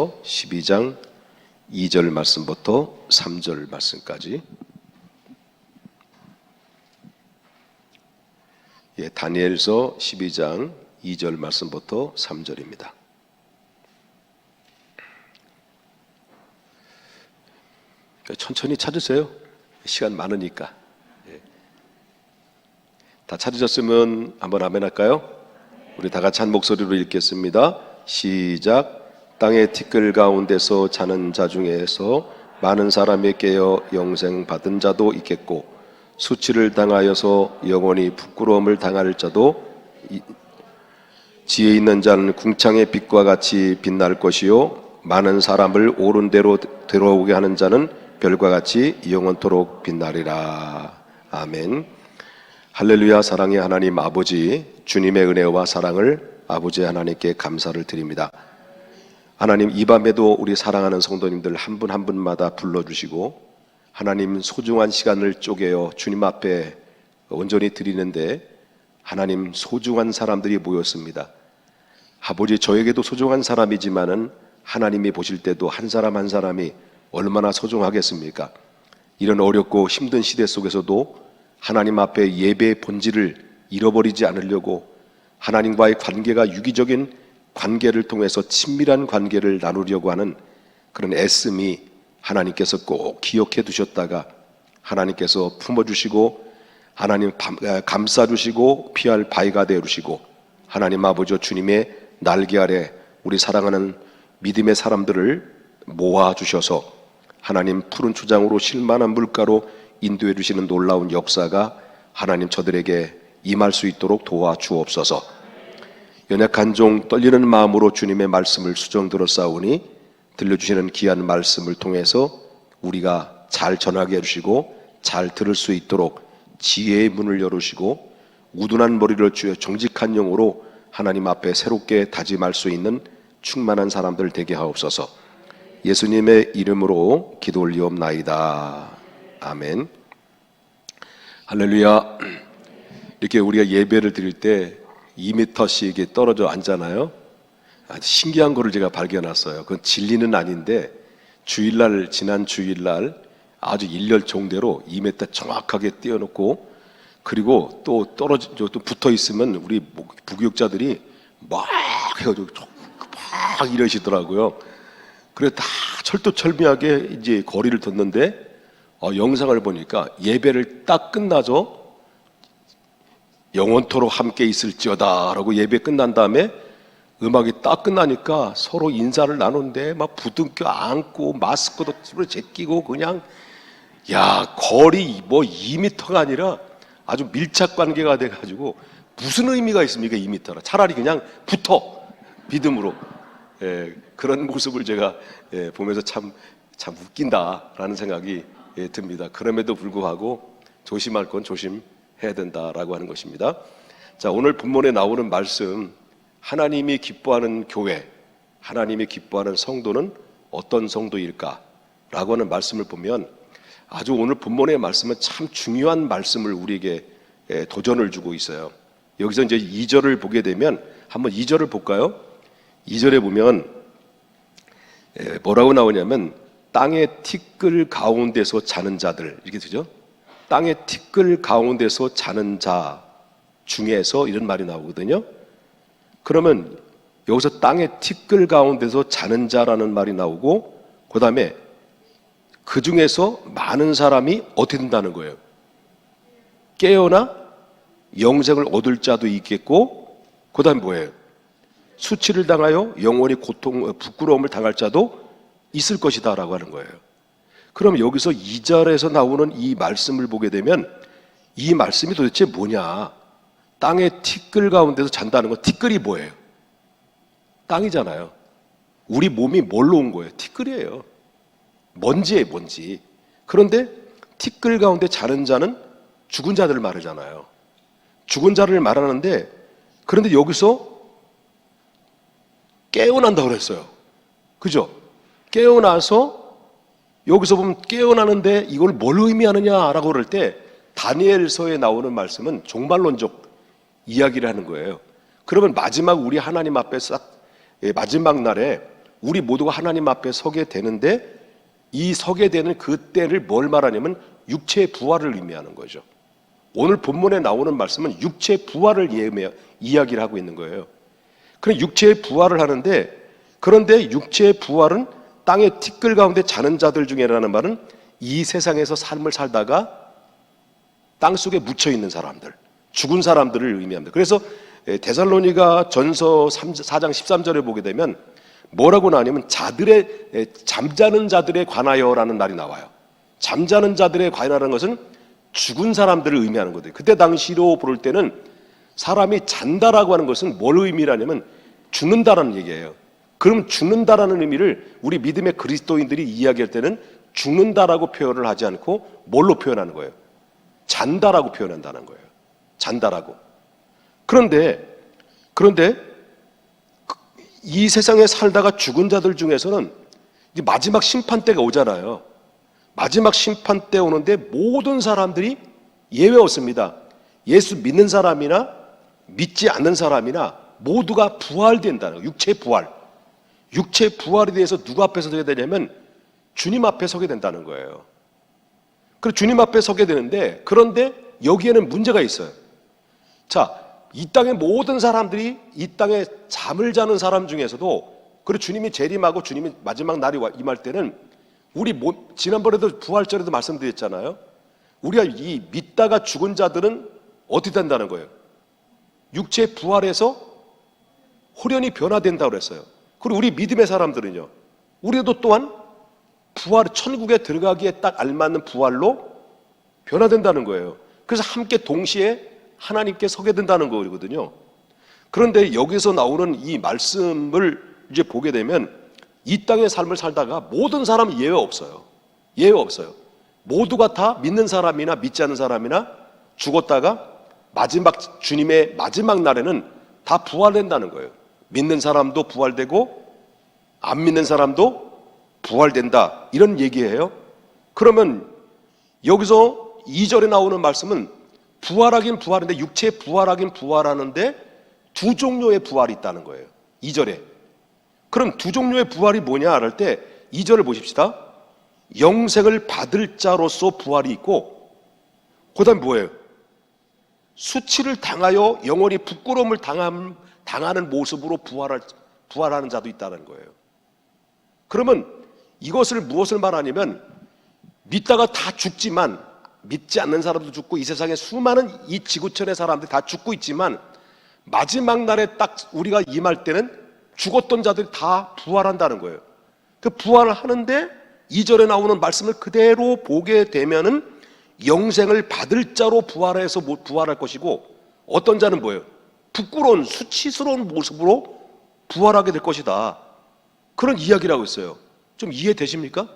다니엘서 12장 2절 말씀부터 3절 말씀까지. 다니엘서 12장 2절 말씀부터 3절입니다. 천천히 찾으세요. 시간 많으니까. 다 찾으셨으면 한번 아멘 할까요? 우리 다 같이 한 목소리로 읽겠습니다. 시작. 땅의 티끌 가운데서 자는 자 중에서 많은 사람이 깨어 영생 받은 자도 있겠고, 수치를 당하여서 영원히 부끄러움을 당할 자도, 지혜 있는 자는 궁창의 빛과 같이 빛날 것이요, 많은 사람을 옳은 대로 들어오게 하는 자는 별과 같이 영원토록 빛나리라. 아멘. 할렐루야. 사랑의 하나님 아버지, 주님의 은혜와 사랑을 아버지 하나님께 감사를 드립니다. 하나님, 이 밤에도 우리 사랑하는 성도님들 한 분 한 분마다 불러주시고 하나님 소중한 시간을 쪼개어 주님 앞에 온전히 드리는데 하나님 소중한 사람들이 모였습니다. 아버지, 저에게도 소중한 사람이지만은 하나님이 보실 때도 한 사람 한 사람이 얼마나 소중하겠습니까? 이런 어렵고 힘든 시대 속에서도 하나님 앞에 예배의 본질을 잃어버리지 않으려고 하나님과의 관계가 유기적인 관계를 통해서 친밀한 관계를 나누려고 하는 그런 애씀이 하나님께서 꼭 기억해 두셨다가 하나님께서 품어주시고 하나님 감싸주시고 피할 바위가 되어주시고 하나님 아버지 주님의 날개 아래 우리 사랑하는 믿음의 사람들을 모아주셔서 하나님 푸른 초장으로 실만한 물가로 인도해 주시는 놀라운 역사가 하나님 저들에게 임할 수 있도록 도와주옵소서. 연약한 종 떨리는 마음으로 주님의 말씀을 수정들어 싸우니 들려주시는 귀한 말씀을 통해서 우리가 잘 전하게 해주시고 잘 들을 수 있도록 지혜의 문을 열으시고 우둔한 머리를 쥐어 정직한 영으로 하나님 앞에 새롭게 다짐할 수 있는 충만한 사람들 되게 하옵소서. 예수님의 이름으로 기도 올리옵나이다. 아멘. 할렐루야. 이렇게 우리가 예배를 드릴 때 2m씩 떨어져 앉잖아요. 아주 신기한 거를 제가 발견했어요. 그건 진리는 아닌데 주일날, 지난 주일날 아주 일렬 종대로 2m 정확하게 띄워놓고, 그리고 또 또 붙어 있으면 우리 부교육자들이 막 해가지고 막 이러시더라고요. 그래 다 철두철미하게 이제 거리를 뒀는데 영상을 보니까 예배를 딱 끝나죠. 영원토록 함께 있을지어다 라고 예배 끝난 다음에 음악이 딱 끝나니까 서로 인사를 나누는데 막 부둥켜 안고 마스크도 서로 제끼고 그냥 거리 뭐 2m가 아니라 아주 밀착 관계가 돼가지고 무슨 의미가 있습니까? 2m라 차라리 그냥 붙어 믿음으로. 그런 모습을 제가 보면서 참 웃긴다라는 생각이 듭니다. 그럼에도 불구하고 조심할 건 조심해야 된다라고 하는 것입니다. 자, 오늘 본문에 나오는 말씀, 하나님이 기뻐하는 교회, 하나님이 기뻐하는 성도는 어떤 성도일까라고 하는 말씀을 보면 아주 오늘 본문의 말씀은 참 중요한 말씀을 우리에게 도전을 주고 있어요. 여기서 이제 2절을 보게 되면 한번 2절을 볼까요? 2절에 보면 뭐라고 나오냐면 땅의 티끌 가운데서 자는 자들, 이렇게 되죠. 땅의 티끌 가운데서 자는 자 중에서 이런 말이 나오거든요. 그러면 여기서 땅의 티끌 가운데서 자는 자라는 말이 나오고, 그 다음에 그 중에서 많은 사람이 어떻게 된다는 거예요? 깨어나 영생을 얻을 자도 있겠고, 그 다음에 뭐예요? 수치를 당하여 영원히 부끄러움을 당할 자도 있을 것이다 라고 하는 거예요. 그럼 여기서 2절에서 나오는 이 말씀을 보게 되면 이 말씀이 도대체 뭐냐? 땅의 티끌 가운데서 잔다는 건, 티끌이 뭐예요? 땅이잖아요. 우리 몸이 뭘로 온 거예요? 티끌이에요. 먼지예요, 먼지. 그런데 티끌 가운데 자는 자는 죽은 자들을 말하잖아요. 죽은 자를 말하는데, 그런데 여기서 깨어난다고 그랬어요. 그죠? 깨어나서 여기서 보면 깨어나는데 이걸 뭘 의미하느냐라고 그럴 때 다니엘서에 나오는 말씀은 종말론적 이야기를 하는 거예요. 그러면 마지막 우리 하나님 앞에 마지막 날에 우리 모두가 하나님 앞에 서게 되는데, 이 서게 되는 그 때를 뭘 말하냐면 육체의 부활을 의미하는 거죠. 오늘 본문에 나오는 말씀은 육체의 부활을 이야기를 하고 있는 거예요. 그럼 육체의 부활을 하는데, 그런데 육체의 부활은 땅의 티끌 가운데 자는 자들 중에라는 말은 이 세상에서 삶을 살다가 땅속에 묻혀 있는 사람들, 죽은 사람들을 의미합니다. 그래서 데살로니가 전서 4장 13절에 보게 되면 뭐라고 나오냐면 잠자는 자들에 관하여라는 말이 나와요. 잠자는 자들에 관하여라는 것은 죽은 사람들을 의미하는 거거든요. 그때 당시로 볼 때는 사람이 잔다라고 하는 것은 뭘 의미하냐면 죽는다라는 얘기예요. 그럼 죽는다라는 의미를 우리 믿음의 그리스도인들이 이야기할 때는 죽는다라고 표현을 하지 않고 뭘로 표현하는 거예요? 잔다라고 표현한다는 거예요. 잔다라고. 그런데 이 세상에 살다가 죽은 자들 중에서는 마지막 심판 때가 오잖아요. 마지막 심판 때 오는데 모든 사람들이 예외 없습니다. 예수 믿는 사람이나 믿지 않는 사람이나 모두가 부활된다는 거예요. 육체 부활. 육체 부활에 대해서 누구 앞에 서게 되냐면 주님 앞에 서게 된다는 거예요. 그래서 주님 앞에 서게 되는데, 그런데 여기에는 문제가 있어요. 자, 이 땅의 모든 사람들이 이 땅에 잠을 자는 사람 중에서도, 그리고 주님이 재림하고 주님이 마지막 날이 임할 때는 우리 지난번에도 부활절에도 말씀드렸잖아요. 우리가 이 믿다가 죽은 자들은 어떻게 된다는 거예요? 육체 부활해서 호련히 변화된다고 그랬어요. 그리고 우리 믿음의 사람들은요, 우리도 또한 부활, 천국에 들어가기에 딱 알맞는 부활로 변화된다는 거예요. 그래서 함께 동시에 하나님께 서게 된다는 거거든요. 그런데 여기서 나오는 이 말씀을 이제 보게 되면 이 땅의 삶을 살다가 모든 사람은 예외 없어요. 예외 없어요. 모두가 다 믿는 사람이나 믿지 않는 사람이나 죽었다가 마지막 주님의 마지막 날에는 다 부활된다는 거예요. 믿는 사람도 부활되고 안 믿는 사람도 부활된다, 이런 얘기예요. 그러면 여기서 2절에 나오는 말씀은 부활하긴 부활인데, 육체 부활하긴 부활하는데 두 종류의 부활이 있다는 거예요. 2절에. 그럼 두 종류의 부활이 뭐냐 할 때 2절을 보십시다. 영생을 받을 자로서 부활이 있고, 그 다음에 뭐예요? 수치를 당하여 영원히 부끄러움을 당하는 모습으로 부활하는 자도 있다는 거예요. 그러면 이것을 무엇을 말하냐면, 믿다가 다 죽지만, 믿지 않는 사람도 죽고 이 세상에 수많은 이 지구촌의 사람들이 다 죽고 있지만, 마지막 날에 딱 우리가 임할 때는 죽었던 자들이 다 부활한다는 거예요. 그 부활을 하는데 2절에 나오는 말씀을 그대로 보게 되면은 영생을 받을 자로 부활해서 부활할 것이고, 어떤 자는 뭐예요? 부끄러운 수치스러운 모습으로 부활하게 될 것이다, 그런 이야기를 하고 있어요. 좀 이해되십니까?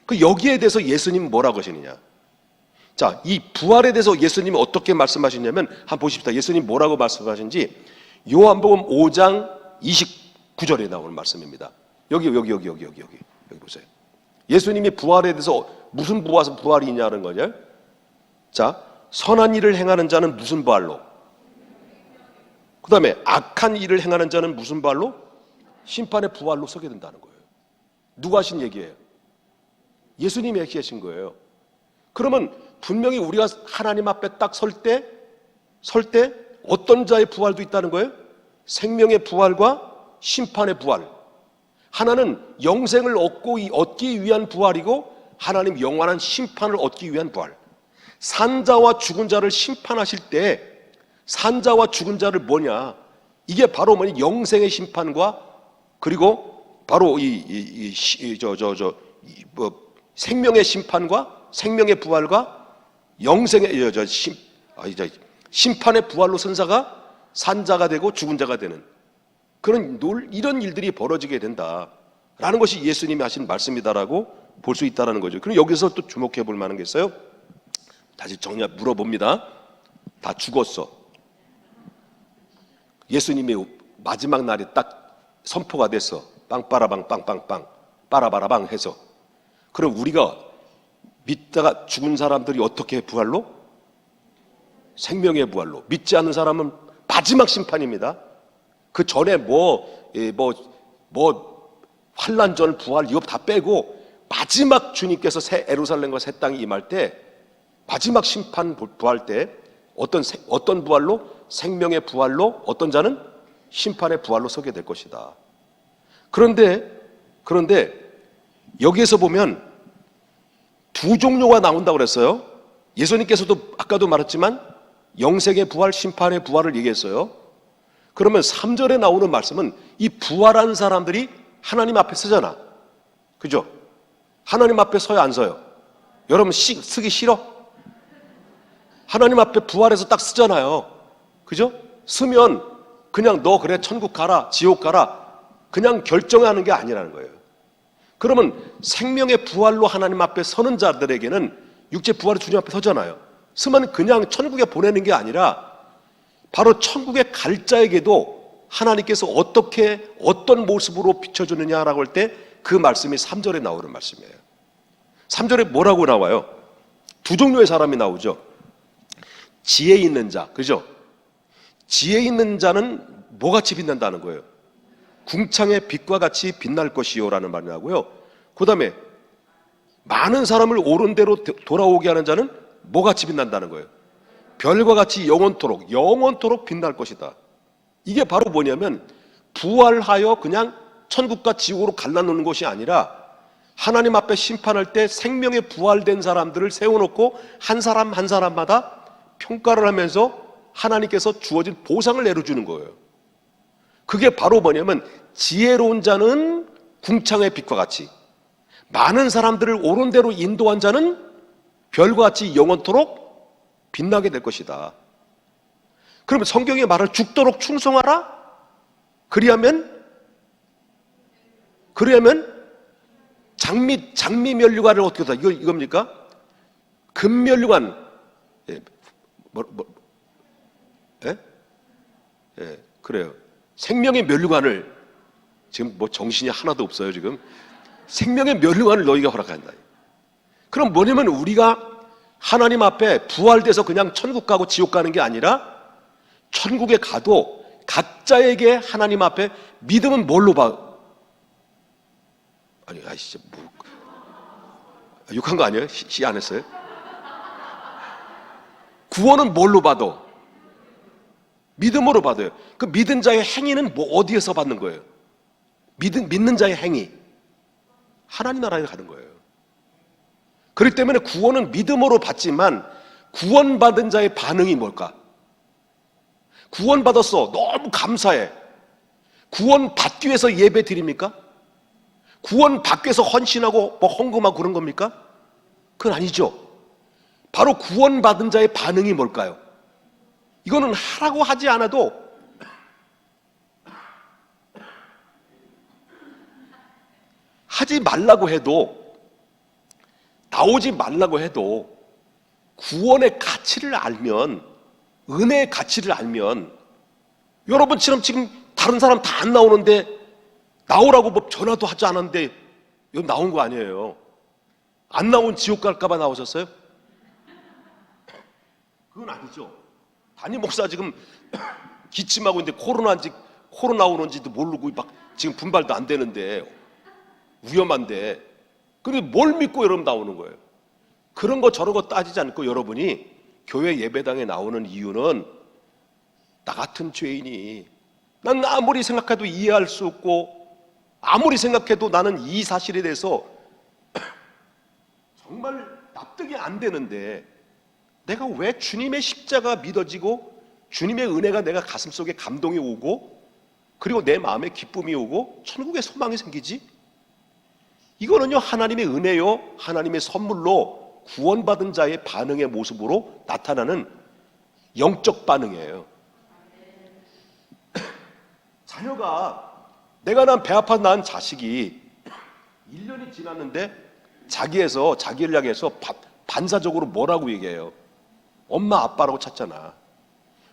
그 여기에 대해서 예수님은 뭐라고 하시느냐? 자, 이 부활에 대해서 예수님이 어떻게 말씀하시냐면 한번 보십시다. 예수님 뭐라고 말씀하신지 요한복음 5장 29절에 나오는 말씀입니다. 여기 보세요. 예수님이 부활에 대해서 무슨 부활이 있냐는 거냐? 자, 선한 일을 행하는 자는 무슨 부활로? 그 다음에 악한 일을 행하는 자는 무슨 부활로? 심판의 부활로 서게 된다는 거예요. 누가 하신 얘기예요? 예수님이 얘기하신 거예요. 그러면 분명히 우리가 하나님 앞에 딱 설 때 어떤 자의 부활도 있다는 거예요? 생명의 부활과 심판의 부활. 하나는 영생을 얻기 위한 부활이고, 하나님 영원한 심판을 얻기 위한 부활. 산자와 죽은 자를 심판하실 때 산자와 죽은 자를 뭐냐? 이게 바로 뭐냐? 영생의 심판과, 그리고 바로 생명의 심판과 생명의 부활과 영생의 심판의 부활로 선사가 산자가 되고 죽은 자가 되는 그런 이런 일들이 벌어지게 된다라는 것이 예수님이 하신 말씀이다라고 볼 수 있다라는 거죠. 그럼 여기서 또 주목해 볼 만한 게 있어요. 다시 물어봅니다. 다 죽었어. 예수님이 마지막 날이 딱 선포가 됐어. 빵빠라방 빵빵빵 빠라바라방 해서. 그럼 우리가 믿다가 죽은 사람들이 어떻게 부활로? 생명의 부활로. 믿지 않는 사람은 마지막 심판입니다. 그 전에 환난 전 부활 이거 다 빼고 마지막 주님께서 새 예루살렘과 새 땅이 임할 때, 마지막 심판 부활 때 어떤 부활로? 생명의 부활로, 어떤 자는 심판의 부활로 서게 될 것이다. 그런데 여기에서 보면 두 종류가 나온다고 그랬어요. 예수님께서도 아까도 말했지만 영생의 부활, 심판의 부활을 얘기했어요. 그러면 3절에 나오는 말씀은 이 부활한 사람들이 하나님 앞에 서잖아. 그죠? 하나님 앞에 서요, 안 서요? 여러분 쓰기 싫어? 하나님 앞에 부활해서 딱 쓰잖아요. 그죠? 쓰면 그냥 너 그래 천국 가라, 지옥 가라 그냥 결정하는 게 아니라는 거예요. 그러면 생명의 부활로 하나님 앞에 서는 자들에게는 육체 부활의 주님 앞에 서잖아요. 쓰면 그냥 천국에 보내는 게 아니라 바로 천국에 갈 자에게도 하나님께서 어떤 모습으로 비춰주느냐라고 할 때 그 말씀이 3절에 나오는 말씀이에요. 3절에 뭐라고 나와요? 두 종류의 사람이 나오죠. 지혜 있는 자, 그죠? 지혜 있는 자는 뭐같이 빛난다는 거예요? 궁창의 빛과 같이 빛날 것이요 라는 말이 나오고요. 그 다음에 많은 사람을 옳은 대로 돌아오게 하는 자는 뭐같이 빛난다는 거예요? 별과 같이 영원토록 빛날 것이다. 이게 바로 뭐냐면 부활하여 그냥 천국과 지옥으로 갈라놓는 것이 아니라 하나님 앞에 심판할 때 생명에 부활된 사람들을 세워놓고 한 사람 한 사람마다 평가를 하면서 하나님께서 주어진 보상을 내려주는 거예요. 그게 바로 뭐냐면 지혜로운 자는 궁창의 빛과 같이, 많은 사람들을 옳은 대로 인도한 자는 별과 같이 영원토록 빛나게 될 것이다. 그러면 성경의 말을 죽도록 충성하라? 그리하면 장미 면류관을 어떻게 다 이겁니까? 금 면류관. 그래요. 생명의 면류관을, 지금 뭐 정신이 하나도 없어요 지금. 생명의 면류관을 너희가 허락한다. 그럼 뭐냐면 우리가 하나님 앞에 부활돼서 그냥 천국 가고 지옥 가는 게 아니라 천국에 가도 각자에게 하나님 앞에 믿음은 뭘로 봐? 아니, 진짜 뭐 욕한 거 아니에요? 시 안 했어요? 구원은 뭘로 받아? 믿음으로 받아요. 그 믿은 자의 행위는 뭐 어디에서 받는 거예요? 믿는 자의 행위, 하나님 나라에 가는 거예요. 그렇기 때문에 구원은 믿음으로 받지만 구원받은 자의 반응이 뭘까? 구원받았어, 너무 감사해. 구원 받기 위해서 예배 드립니까? 구원 받기 위해서 헌신하고 뭐 헌금하고 그런 겁니까? 그건 아니죠. 바로 구원받은 자의 반응이 뭘까요? 이거는 하라고 하지 않아도 하지 말라고 해도, 나오지 말라고 해도 구원의 가치를 알면, 은혜의 가치를 알면, 여러분처럼 지금 다른 사람 다 안 나오는데 나오라고 뭐 전화도 하지 않았는데 여기 나온 거 아니에요. 안 나온 지옥 갈까봐 나오셨어요? 그건 아니죠. 담임 목사 지금 기침하고 있는데 코로나 오는지도 모르고 막 지금 분발도 안 되는데, 위험한데, 근데 뭘 믿고 여러분 나오는 거예요? 그런 거 저런 거 따지지 않고 여러분이 교회 예배당에 나오는 이유는 나 같은 죄인이, 난 아무리 생각해도 이해할 수 없고 아무리 생각해도 나는 이 사실에 대해서 정말 납득이 안 되는데 내가 왜 주님의 십자가 믿어지고 주님의 은혜가 내가 가슴속에 감동이 오고 그리고 내 마음에 기쁨이 오고 천국의 소망이 생기지? 이거는요, 하나님의 은혜요, 하나님의 선물로 구원받은 자의 반응의 모습으로 나타나는 영적 반응이에요. 자녀가, 내가 난 배 아파 낳은 자식이 1년이 지났는데 자기를 향해서 반사적으로 뭐라고 얘기해요? 엄마 아빠라고 찾잖아.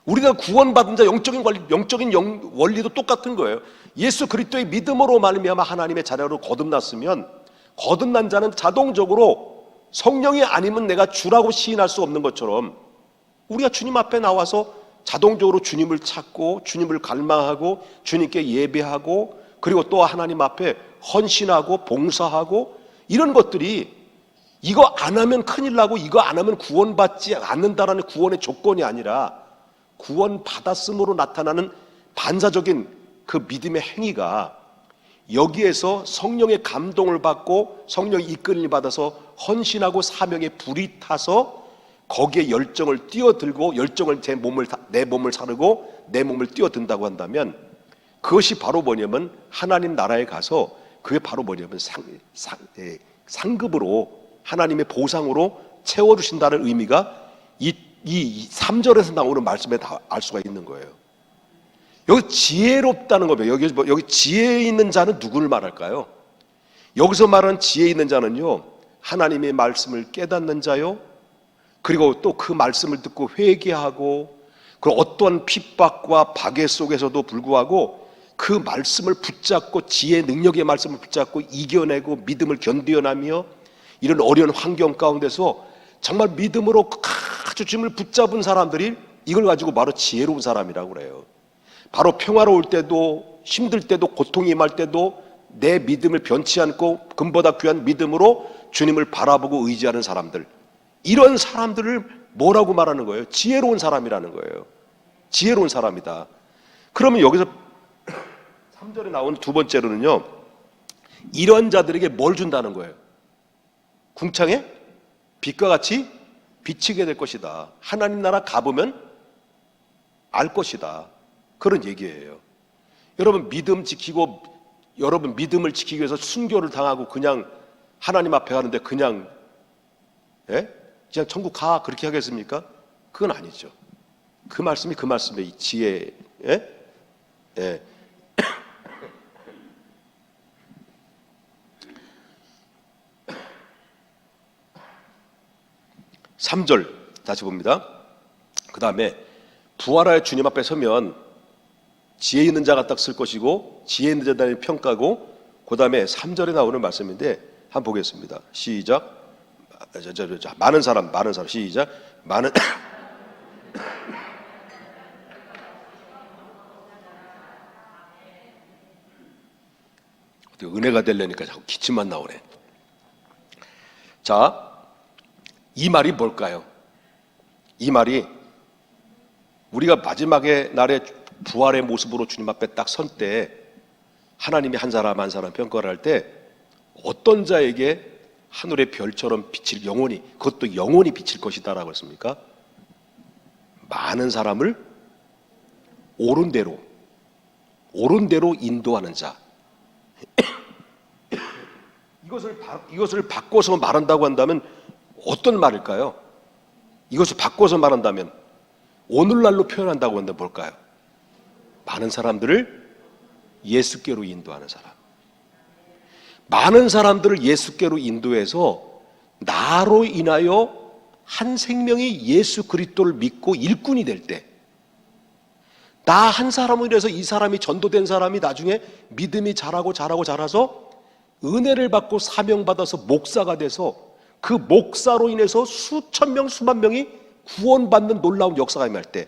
우리가 구원받은 자 영적인 원리도 똑같은 거예요. 예수 그리스도의 믿음으로 말미암아 하나님의 자녀로 거듭났으면 거듭난 자는 자동적으로 성령이 아니면 내가 주라고 시인할 수 없는 것처럼 우리가 주님 앞에 나와서 자동적으로 주님을 찾고 주님을 갈망하고 주님께 예배하고 그리고 또 하나님 앞에 헌신하고 봉사하고 이런 것들이 이거 안 하면 큰일 나고 이거 안 하면 구원받지 않는다라는 구원의 조건이 아니라 구원받았음으로 나타나는 반사적인 그 믿음의 행위가 여기에서 성령의 감동을 받고 성령의 이끌림을 받아서 헌신하고 사명에 불이 타서 거기에 열정을 뛰어들고 열정을 내 몸을 사르고 내 몸을 뛰어든다고 한다면 그것이 바로 뭐냐면 하나님 나라에 가서 그게 바로 뭐냐면 상급으로 하나님의 보상으로 채워주신다는 의미가 이 3절에서 나오는 말씀에 다 알 수가 있는 거예요. 여기 지혜롭다는 거예요. 여기 지혜 있는 자는 누구를 말할까요? 여기서 말하는 지혜 있는 자는요, 하나님의 말씀을 깨닫는 자요, 그리고 또 그 말씀을 듣고 회개하고, 그리고 어떠한 핍박과 박해 속에서도 불구하고 그 말씀을 붙잡고 지혜의 능력의 말씀을 붙잡고 이겨내고 믿음을 견디어나며 이런 어려운 환경 가운데서 정말 믿음으로 아주 주님을 붙잡은 사람들이 이걸 가지고 바로 지혜로운 사람이라고 그래요. 바로 평화로울 때도 힘들 때도 고통이 임할 때도 내 믿음을 변치 않고 금보다 귀한 믿음으로 주님을 바라보고 의지하는 사람들, 이런 사람들을 뭐라고 말하는 거예요? 지혜로운 사람이라는 거예요. 지혜로운 사람이다. 그러면 여기서 3절에 나온 두 번째로는요, 이런 자들에게 뭘 준다는 거예요? 궁창에 빛과 같이 비치게 될 것이다. 하나님 나라 가보면 알 것이다. 그런 얘기예요. 여러분 믿음을 지키기 위해서 순교를 당하고 그냥 하나님 앞에 가는데 그냥 천국 가 그렇게 하겠습니까? 그건 아니죠. 그 말씀이 그 말씀의 지혜. 3절 다시 봅니다. 그 다음에 부활하여 주님 앞에 서면 지혜 있는 자가 딱 쓸 것이고 지혜 있는 자들의 평가고, 그 다음에 3절에 나오는 말씀인데 한번 보겠습니다. 시작. 많은 사람 시작. 많은 은혜가 되려니까 자꾸 기침만 나오네. 자, 이 말이 뭘까요? 이 말이 우리가 마지막의 날에 부활의 모습으로 주님 앞에 딱 선 때 하나님이 한 사람 한 사람 평가를 할 때 어떤 자에게 하늘의 별처럼 빛을 영원히, 그것도 영원히 비칠 것이다 라고 했습니까? 많은 사람을 옳은 대로 인도하는 자. 이것을 바꿔서 말한다고 한다면 어떤 말일까요? 이것을 바꿔서 말한다면 오늘날로 표현한다고 한다면 뭘까요? 많은 사람들을 예수께로 인도하는 사람. 많은 사람들을 예수께로 인도해서 나로 인하여 한 생명이 예수 그리스도를 믿고 일꾼이 될 때, 나 한 사람으로 인해서 이 사람이 전도된 사람이 나중에 믿음이 자라서 은혜를 받고 사명받아서 목사가 돼서 그 목사로 인해서 수천 명 수만 명이 구원받는 놀라운 역사가 임할 때,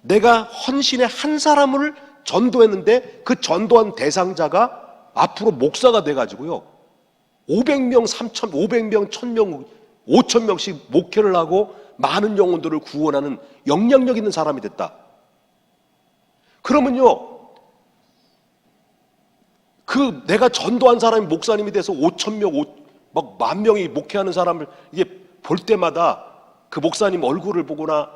내가 헌신의 한 사람을 전도했는데 그 전도한 대상자가 앞으로 목사가 돼가지고요 500명, 500명, 1000명, 5000명씩 목회를 하고 많은 영혼들을 구원하는 영향력 있는 사람이 됐다. 그러면요, 그 내가 전도한 사람이 목사님이 돼서 5000명, 막 10,000명이 목회하는 사람을 이게 볼 때마다 그 목사님 얼굴을 보거나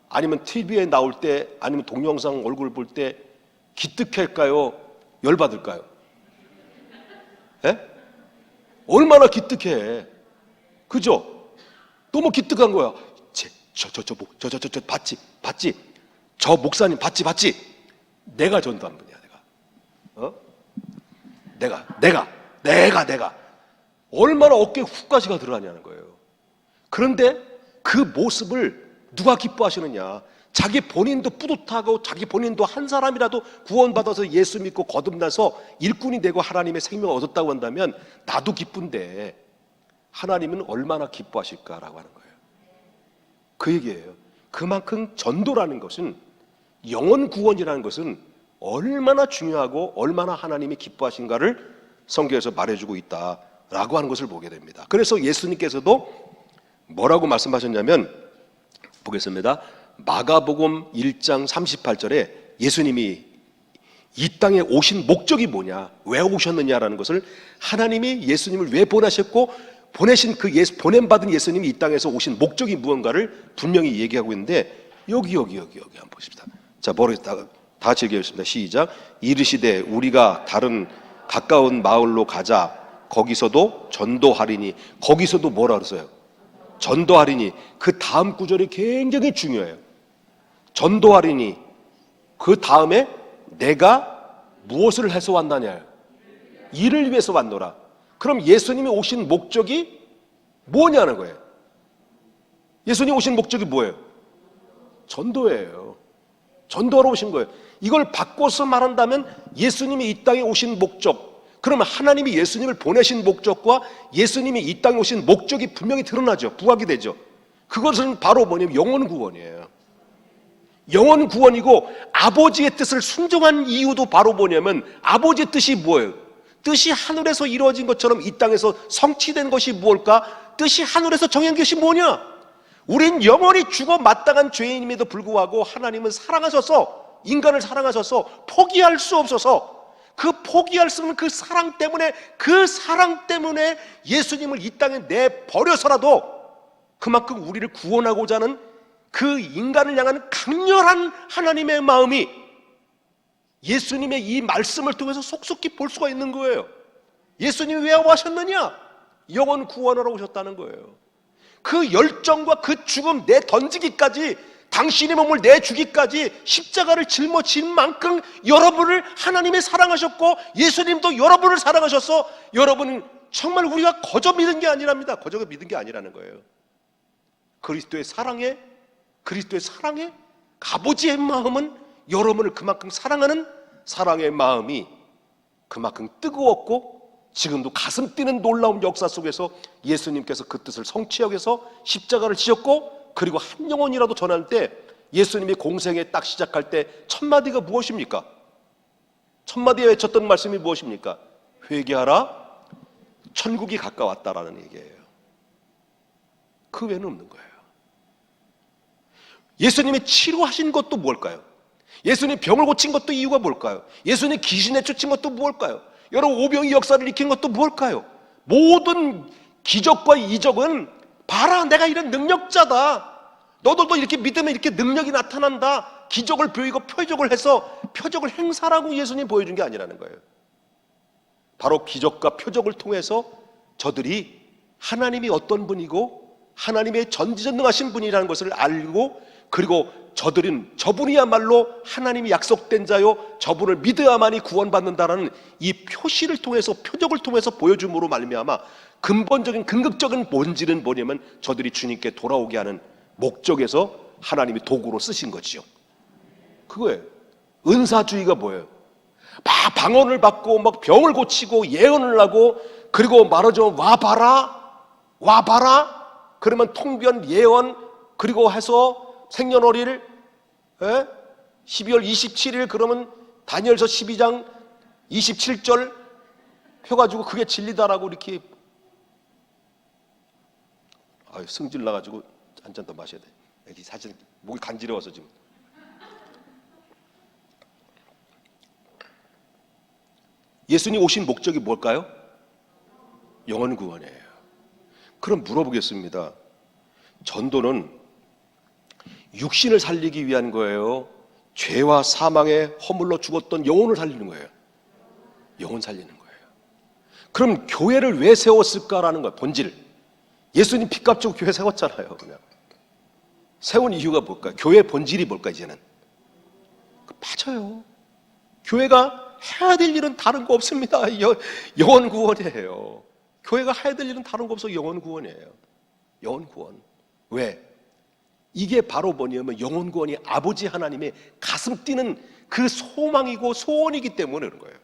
아니면 TV에 나올 때 아니면 동영상 얼굴을 볼 때 기특할까요? 열받을까요? 에? 얼마나 기특해. 그죠? 너무 기특한 거야. 저 봤지? 저 목사님 봤지? 내가 전도한 분이야, 내가. 얼마나 어깨에 훅가시가 들어가냐는 거예요. 그런데 그 모습을 누가 기뻐하시느냐? 자기 본인도 뿌듯하고 자기 본인도 한 사람이라도 구원받아서 예수 믿고 거듭나서 일꾼이 되고 하나님의 생명을 얻었다고 한다면 나도 기쁜데 하나님은 얼마나 기뻐하실까라고 하는 거예요. 그 얘기예요. 그만큼 전도라는 것은, 영혼 구원이라는 것은 얼마나 중요하고 얼마나 하나님이 기뻐하신가를 성경에서 말해주고 있다라고 하는 것을 보게 됩니다. 그래서 예수님께서도 뭐라고 말씀하셨냐면, 보겠습니다. 마가복음 1장 38절에 예수님이 이 땅에 오신 목적이 뭐냐, 왜 오셨느냐라는 것을, 하나님이 예수님을 왜 보내셨고 보내신 그 보냄받은 예수님이 이 땅에서 오신 목적이 무언가를 분명히 얘기하고 있는데, 여기 한번 보십시다. 자, 다 같이 얘기하겠습니다. 시작. 이르시되 우리가 다른 가까운 마을로 가자. 거기서도 전도하리니. 거기서도 뭐라 그랬어요? 전도하리니. 그 다음 구절이 굉장히 중요해요. 전도하리니. 그 다음에 내가 무엇을 해서 왔느냐? 일을 위해서 왔노라. 그럼 예수님이 오신 목적이 뭐냐는 거예요. 예수님 오신 목적이 뭐예요? 전도예요. 전도하러 오신 거예요. 이걸 바꿔서 말한다면 예수님이 이 땅에 오신 목적, 그러면 하나님이 예수님을 보내신 목적과 예수님이 이 땅에 오신 목적이 분명히 드러나죠. 부각이 되죠. 그것은 바로 뭐냐면 영혼 구원이에요. 영혼 구원이고, 아버지의 뜻을 순종한 이유도 바로 뭐냐면, 아버지의 뜻이 뭐예요? 뜻이 하늘에서 이루어진 것처럼 이 땅에서 성취된 것이 무엇일까? 뜻이 하늘에서 정한 것이 뭐냐? 우린 영원히 죽어 마땅한 죄인임에도 불구하고 하나님은 사랑하셔서, 인간을 사랑하셔서 포기할 수 없어서, 그 포기할 수 없는 그 사랑 때문에 예수님을 이 땅에 내버려서라도 그만큼 우리를 구원하고자 하는 그 인간을 향한 강렬한 하나님의 마음이 예수님의 이 말씀을 통해서 속속히 볼 수가 있는 거예요. 예수님이 왜 와셨느냐? 영혼 구원하러 오셨다는 거예요. 그 열정과 그 죽음 내던지기까지, 당신의 몸을 내주기까지 십자가를 짊어진 만큼 여러분을 하나님이 사랑하셨고, 예수님도 여러분을 사랑하셔서, 여러분은 정말 우리가 거저 믿은 게 아니랍니다. 거저 믿은 게 아니라는 거예요. 그리스도의 사랑에 아버지의 마음은 여러분을 그만큼 사랑하는 사랑의 마음이 그만큼 뜨거웠고, 지금도 가슴 뛰는 놀라운 역사 속에서 예수님께서 그 뜻을 성취하기 위해서 십자가를 지셨고, 그리고 한 영혼이라도 전할 때, 예수님이 공생에 딱 시작할 때 첫 마디가 무엇입니까? 첫 마디에 외쳤던 말씀이 무엇입니까? 회개하라, 천국이 가까웠다라는 얘기예요. 그 외에는 없는 거예요. 예수님이 치료하신 것도 뭘까요? 예수님이 병을 고친 것도 이유가 뭘까요? 예수님이 귀신 내쫓은 것도 무엇일까요? 여러분, 오병이 역사를 일으킨 것도 무엇일까요? 모든 기적과 이적은 봐라, 내가 이런 능력자다, 너들도 이렇게 믿으면 이렇게 능력이 나타난다, 기적을 보이고 표적을 해서 표적을 행사라고 예수님 보여준 게 아니라는 거예요. 바로 기적과 표적을 통해서 저들이 하나님이 어떤 분이고 하나님의 전지전능하신 분이라는 것을 알고, 그리고 저분이야말로 하나님이 약속된 자요, 저분을 믿어야만이 구원받는다라는 이 표시를 통해서, 표적을 통해서 보여줌으로 말미암아 근본적인 궁극적인 본질은 뭐냐면, 저들이 주님께 돌아오게 하는 목적에서 하나님이 도구로 쓰신 거지요. 그거예요. 은사주의가 뭐예요? 막 방언을 받고 막 병을 고치고 예언을 하고, 그리고 말하자면 와봐라 그러면 통변 예언, 그리고 해서 생년월일 12월 27일 그러면 다니엘서 12장 27절 펴가지고 그게 진리다라고 이렇게, 승질 나가지고 한 잔 더 마셔야 돼. 여기 사실 목이 간지러워서 지금. 예수님 오신 목적이 뭘까요? 영혼 구원이에요. 그럼 물어보겠습니다. 전도는 육신을 살리기 위한 거예요? 죄와 사망에 허물러 죽었던 영혼을 살리는 거예요? 영혼 살리는 거예요. 그럼 교회를 왜 세웠을까라는 거예요. 본질. 예수님 피값 주고 교회 세웠잖아요. 그냥 세운 이유가 뭘까요? 교회의 본질이 뭘까? 이제는 맞아요. 교회가 해야 될 일은 다른 거 없습니다. 영혼 구원이에요. 교회가 해야 될 일은 다른 거 없어. 영혼 구원이에요. 영혼 구원. 왜? 이게 바로 뭐냐면 영혼 구원이 아버지 하나님의 가슴 뛰는 그 소망이고 소원이기 때문에 그런 거예요.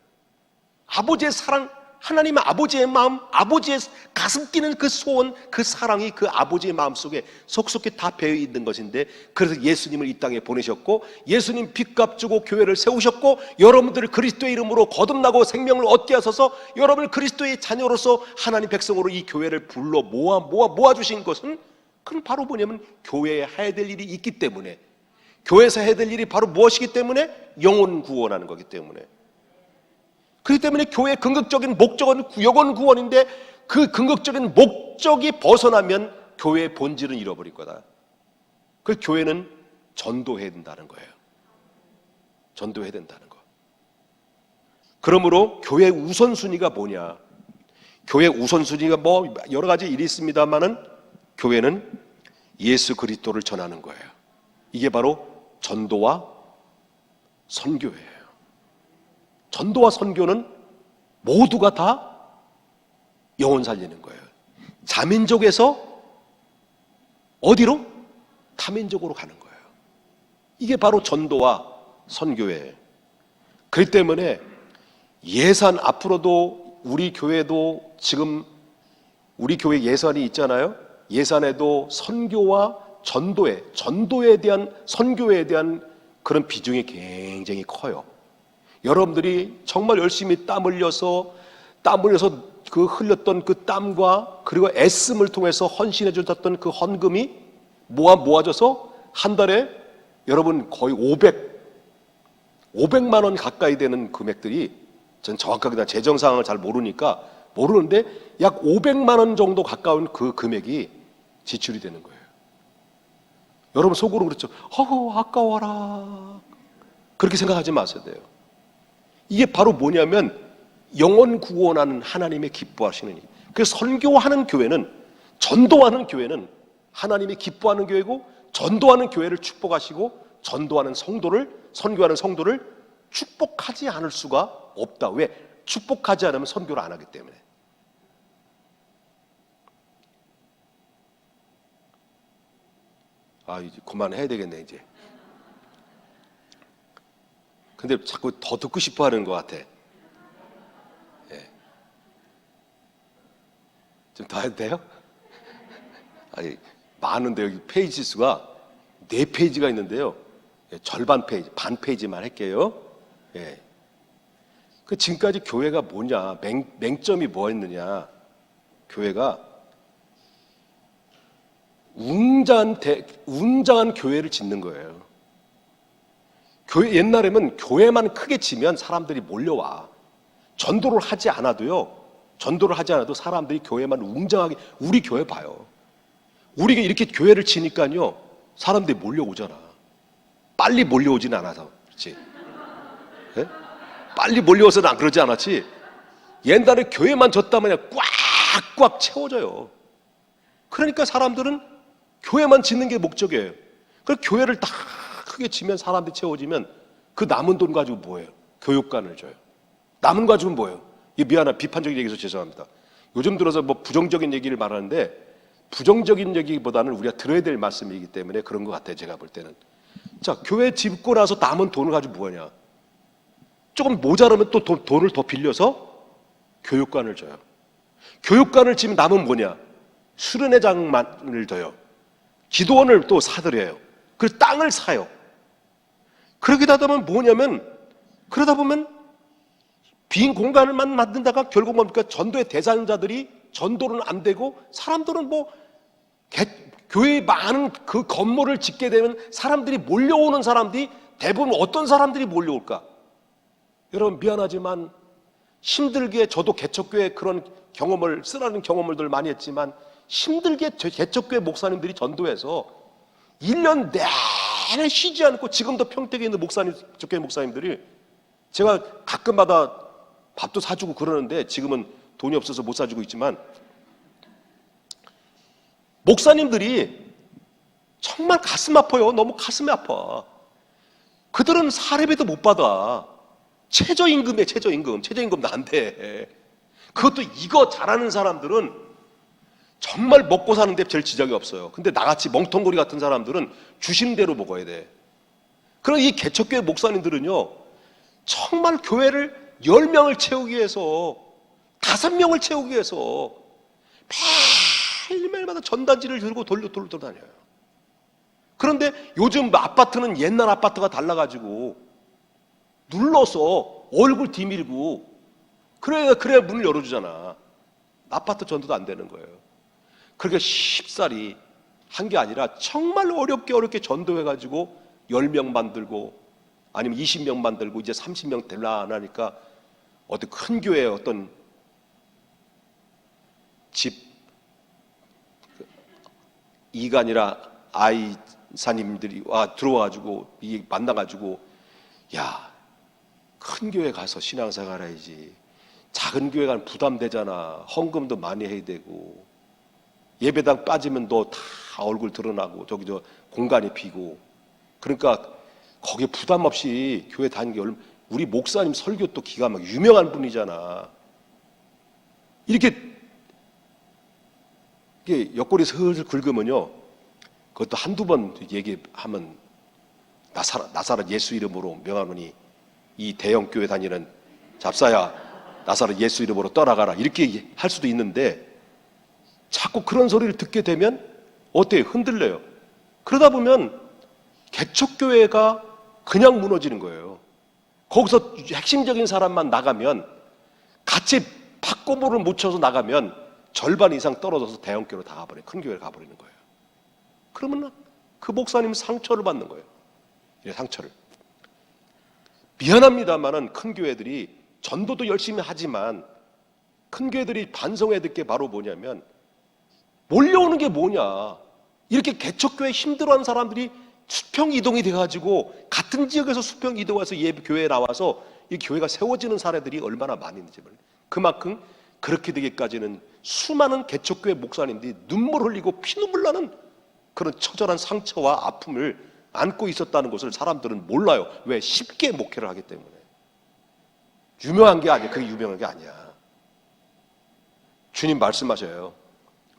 아버지의 사랑, 하나님 아버지의 마음, 아버지의 가슴 뛰는 그 소원, 그 사랑이 그 아버지의 마음속에 속속히 다 배어 있는 것인데, 그래서 예수님을 이 땅에 보내셨고 예수님 빚값 주고 교회를 세우셨고 여러분들을 그리스도의 이름으로 거듭나고 생명을 얻게 하셔서 여러분을 그리스도의 자녀로서 하나님 백성으로 이 교회를 불러 모아주신 것은, 그건 바로 뭐냐면 교회에 해야 될 일이 있기 때문에, 교회에서 해야 될 일이 바로 무엇이기 때문에? 영혼 구원하는 거기 때문에. 그렇기 때문에 교회의 긍정적인 목적은 영혼 구원인데, 그 긍정적인 목적이 벗어나면 교회의 본질은 잃어버릴 거다. 그 교회는 전도해야 된다는 거예요. 전도해야 된다는 거. 그러므로 교회의 우선순위가 뭐냐? 교회의 우선순위가 뭐 여러 가지 일이 있습니다만은 교회는 예수 그리스도를 전하는 거예요. 이게 바로 전도와 선교예요. 전도와 선교는 모두가 다 영혼 살리는 거예요. 자민족에서 어디로? 타민족으로 가는 거예요. 이게 바로 전도와 선교예요. 그렇기 때문에 예산, 앞으로도 우리 교회도 지금 우리 교회 예산이 있잖아요. 예산에도 선교와 전도에 대한, 선교에 대한 그런 비중이 굉장히 커요. 여러분들이 정말 열심히 땀 흘려서 그 흘렸던 그 땀과 그리고 애씀을 통해서 헌신해 주셨던 그 헌금이 모아져서 한 달에 여러분 거의 500만 원 가까이 되는 금액들이, 전 정확하게 재정 상황을 잘 모르는데 약 500만 원 정도 가까운 그 금액이 지출이 되는 거예요. 여러분 속으로 그렇죠. 아까워라. 그렇게 생각하지 마셔야 돼요. 이게 바로 뭐냐면 영혼 구원하는 하나님의 기뻐하시는 일. 그래서 선교하는 교회는, 전도하는 교회는 하나님이 기뻐하는 교회고, 전도하는 교회를 축복하시고 전도하는 성도를, 선교하는 성도를 축복하지 않을 수가 없다. 왜? 축복하지 않으면 선교를 안 하기 때문에. 이제 그만해야 되겠네 이제. 근데 자꾸 더 듣고 싶어 하는 것 같아. 예. 좀 더 해도 돼요? 아니, 많은데 여기 페이지 수가 4페이지가 있는데요. 예, 절반 페이지, 반 페이지만 할게요. 예. 그 지금까지 교회가 뭐냐, 맹점이 뭐였느냐. 교회가 웅장한 교회를 짓는 거예요. 교회, 옛날에는 교회만 크게 지면 사람들이 몰려와. 전도를 하지 않아도 사람들이 교회만 웅장하게, 우리 교회 봐요. 우리가 이렇게 교회를 지니까요, 사람들이 몰려오잖아. 빨리 몰려오지는 않아서 그렇지. 네? 빨리 몰려와서는 안 그러지 않았지. 옛날에 교회만 졌다면 꽉꽉 채워져요. 그러니까 사람들은 교회만 짓는 게 목적이에요. 그래서 교회를 딱 크게 치면, 사람들이 채워지면 그 남은 돈 가지고 뭐예요? 교육관을 줘요. 남은 거 가지고 뭐예요? 이게 미안한 비판적인 얘기해서 죄송합니다. 요즘 들어서 뭐 부정적인 얘기를 말하는데, 부정적인 얘기보다는 우리가 들어야 될 말씀이기 때문에 그런 것 같아요. 제가 볼 때는. 자, 교회 짓고 나서 남은 돈을 가지고 뭐하냐? 조금 모자라면 또 돈을 더 빌려서 교육관을 줘요. 교육관을 지면 남은 뭐냐? 수련회장만을 둬요. 기도원을 또 사들여요. 그 땅을 사요. 그러게 하다 보면 뭐냐면, 그러다 보면 빈 공간을만 만든다가 결국 뭡니까? 전도의 대상자들이 전도는 안 되고, 사람들은 교회에 많은 그 건물을 짓게 되면 사람들이 몰려오는 사람들이 대부분 어떤 사람들이 몰려올까? 여러분 미안하지만 힘들게, 저도 개척교회 그런 경험을, 쓰라는 경험을 많이 했지만, 힘들게 개척교회 목사님들이 전도해서 1년 내내 쉬지 않고, 지금도 평택에 있는 개척교회 목사님들이 제가 가끔마다 밥도 사주고 그러는데, 지금은 돈이 없어서 못 사주고 있지만, 목사님들이 정말 가슴 아파요. 너무 가슴이 아파. 그들은 사례비도 못 받아. 최저임금도 안 돼. 그것도 이거 잘하는 사람들은 정말 먹고 사는데 별 지장이 없어요. 근데 나같이 멍텅구리 같은 사람들은 주신 대로 먹어야 돼. 그럼 이 개척교회 목사님들은요, 정말 교회를 10명을 채우기 위해서 5명을 채우기 위해서 매일매일마다 전단지를 들고 돌려 다녀요. 그런데 요즘 아파트는 옛날 아파트가 달라가지고 눌러서 얼굴 뒤밀고 그래야 문을 열어주잖아. 아파트 전도도 안 되는 거예요. 그렇게 쉽사리 한 게 아니라 정말 어렵게 전도해가지고 10명 만들고 아니면 20명 만들고 이제 30명 되려 안 하니까 어떤 큰 교회 어떤 집 이간이라 아이사님들이 들어와가지고 만나가지고 야, 큰 교회 가서 신앙생활 해야지. 작은 교회 가면 부담되잖아. 헌금도 많이 해야 되고 예배당 빠지면 너 다 얼굴 드러나고 저기 저 공간이 비고 그러니까 거기에 부담 없이 교회 다니는 게 얼마나. 우리 목사님 설교 또 기가 막 유명한 분이잖아. 이렇게 옆구리 슬슬 긁으면요 그것도 한두 번 얘기하면 나사렛 예수 이름으로 명하노니 이 대형 교회 다니는 잡사야 나사렛 예수 이름으로 떠나가라 이렇게 할 수도 있는데 자꾸 그런 소리를 듣게 되면 어때요? 흔들려요. 그러다 보면 개척교회가 그냥 무너지는 거예요. 거기서 핵심적인 사람만 나가면 같이 팥고물을 묻혀서 나가면 절반 이상 떨어져서 대형교회로 다 가버려요. 큰 교회로 가버리는 거예요. 그러면 그 목사님은 상처를 받는 거예요. 상처를. 미안합니다만은 큰 교회들이 전도도 열심히 하지만 큰 교회들이 반성해야 될 게 바로 뭐냐면 몰려오는 게 뭐냐. 이렇게 개척교회 힘들어하는 사람들이 수평 이동이 돼가지고 같은 지역에서 수평 이동해서 교회에 나와서 이 교회가 세워지는 사례들이 얼마나 많이 있는지 몰라요. 그만큼 그렇게 되기까지는 수많은 개척교회 목사님들이 눈물 흘리고 피눈물 나는 그런 처절한 상처와 아픔을 안고 있었다는 것을 사람들은 몰라요. 왜? 쉽게 목회를 하기 때문에. 유명한 게 아니야. 그게 유명한 게 아니야. 주님 말씀하셔요.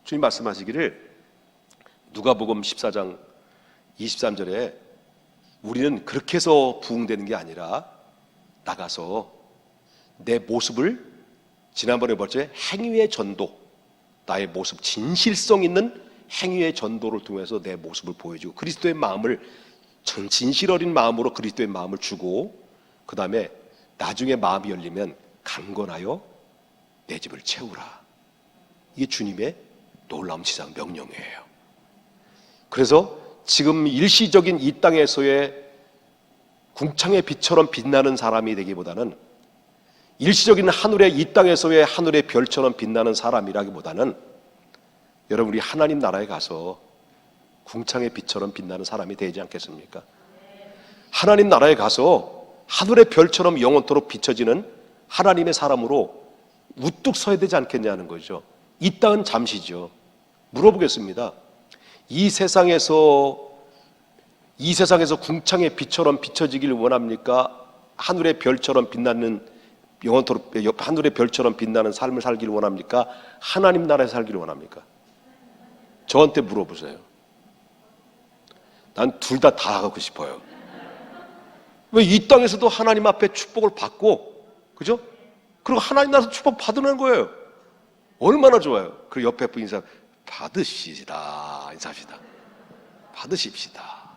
주님 말씀하시기를 누가복음 14장 23절에 우리는 그렇게 해서 부흥되는 게 아니라 나가서 내 모습을 지난번에 봤죠? 행위의 전도, 나의 모습, 진실성 있는 행위의 전도를 통해서 내 모습을 보여주고 그리스도의 마음을 진실 어린 마음으로 그리스도의 마음을 주고 그 다음에 나중에 마음이 열리면 강건하여 내 집을 채우라. 이게 주님의 놀라운 지상 명령이에요. 그래서 지금 일시적인 이 땅에서의 궁창의 빛처럼 빛나는 사람이 되기보다는 일시적인 이 땅에서의 하늘의 별처럼 빛나는 사람이라기보다는 여러분 우리 하나님 나라에 가서 궁창의 빛처럼 빛나는 사람이 되지 않겠습니까? 하나님 나라에 가서 하늘의 별처럼 영원토록 비춰지는 하나님의 사람으로 우뚝 서야 되지 않겠냐는 거죠. 이 땅은 잠시죠. 물어보겠습니다. 이 세상에서 궁창의 빛처럼 비춰지길 원합니까? 하늘의 별처럼 빛나는 영원토록 하늘의 별처럼 빛나는 삶을 살기를 원합니까? 하나님 나라에 살기를 원합니까? 저한테 물어보세요. 난 둘 다 하고 싶어요. 왜? 이 땅에서도 하나님 앞에 축복을 받고, 그죠? 그리고 하나님 나라에서 축복 받으는 거예요. 얼마나 좋아요. 그리고 옆에 분 인사 받으시다 인사합시다. 받으십시다.